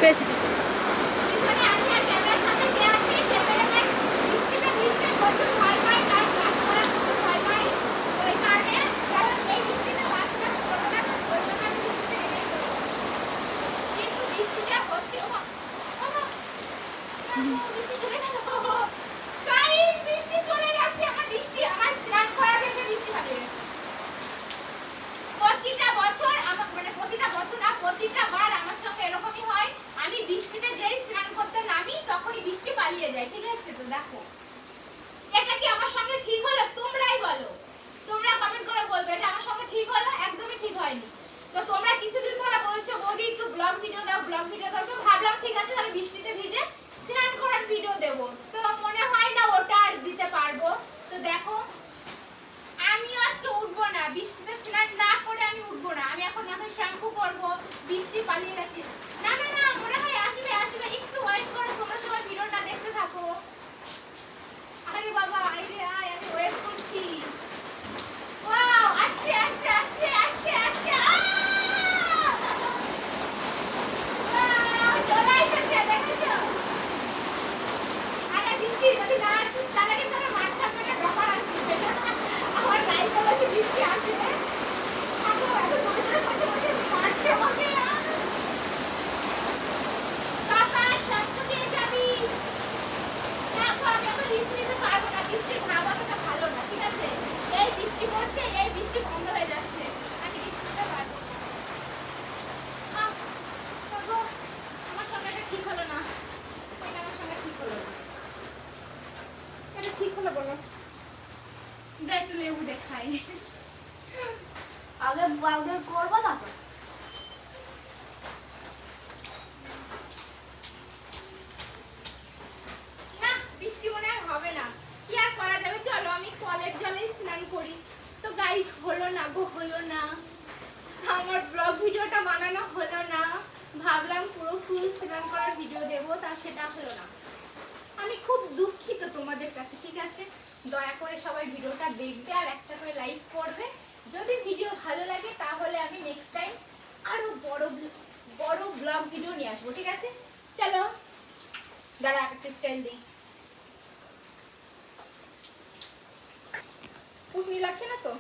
পেয়েছি। প্রতিটা বার আমার সঙ্গে এরকমই হয়, আমি বৃষ্টিতে যেই স্নান করতে নামি তখনই বৃষ্টি পালিয়ে যায়। ঠিক আছে, তো দেখো এটা কি আমার সঙ্গে ঠিক হলো? তোমরাই বলো, তোমরা কমেন্ট করে বলবে এটা আমার সঙ্গে ঠিক হলো? একদমই ঠিক হয়নি। তো তোমরা কিছুদিন ধরে বলছো বৌদি একটু ব্লগ ভিডিও দাও, ব্লগ ভিডিও দাও, তো ভাবলাম ঠিক আছে তাহলে বৃষ্টিতে ভিজে স্নান করার ভিডিও দেব। তো মনে হয় না ওটা আর দিতে পারবো। তো দেখো আমি আজকে উঠবো না, বৃষ্টিতে স্নান না করে আমি উঠবো না। আমি এখন মাথায় শ্যাম্পু করবো, বৃষ্টি পালিয়ে গেছে। না না না, মনে হয় আসবে আসবে, একটু ওয়েট করো, তোমরা সবাই ভিডিওটা দেখতে থাকো। আরে বাবা আরে আয়, আমি ওয়েট করছি। ওয়াও, আসছে আসছে আসছে আসছে আসছে, ওয়াও চলে এসেছে, দেখেছো? আরে বৃষ্টি যদি না আসিস তাহলে কিন্তু আমার মার সামনে একটা ব্যাপার আছে। আমার লাইফে বলছে বৃষ্টি আসবে, থাকো এত জোরে জোরে কথা বলছে, মারছে আমাকে। বাবা শর্ত দিয়ে যাবি? দেখো আমি এখন রিস্ক নিতে পারবো না, বৃষ্টির ভাব অতটা ভালো না। ঠিক আছে, এই বৃষ্টি পড়ছে, এই বৃষ্টি বন্ধ হয়ে যাচ্ছে, আমি রিস্ক নিতে পারবো না। বাবা, আমার সঙ্গে এটা ঠিক হলো না, এটা আমার সঙ্গে ঠিক হলো না। এটা ঠিক হলো বলো? যা একটু লেবু দেখাই। আগে আগে করবো তারপর। না বৃষ্টি মনে হয় হবে না, কি আর করা যাবে, চলো আমি কলের জলেই স্নান করি। তো গাইস হলো না গো, হলো না, আমার ব্লগ ভিডিওটা বানানো হলো না। ভাবলাম পুরো ফুল স্নান করার ভিডিও দেবো, তা সেটা হলো না। আমি খুব দুঃখিত তোমাদের কাছে। ঠিক আছে, দয়া করে সবাই ভিডিওটা দেখবে আর একটা করে লাইক করবে। যদি ভিডিও ভালো লাগে তাহলে আমি নেক্সট টাইম আরো বড় বড় ব্লগ ভিডিও নিয়ে আসবো। ঠিক আছে, চলো দাঁড়া একটা স্টাইল দিই। উঠনি লাগছে না তো?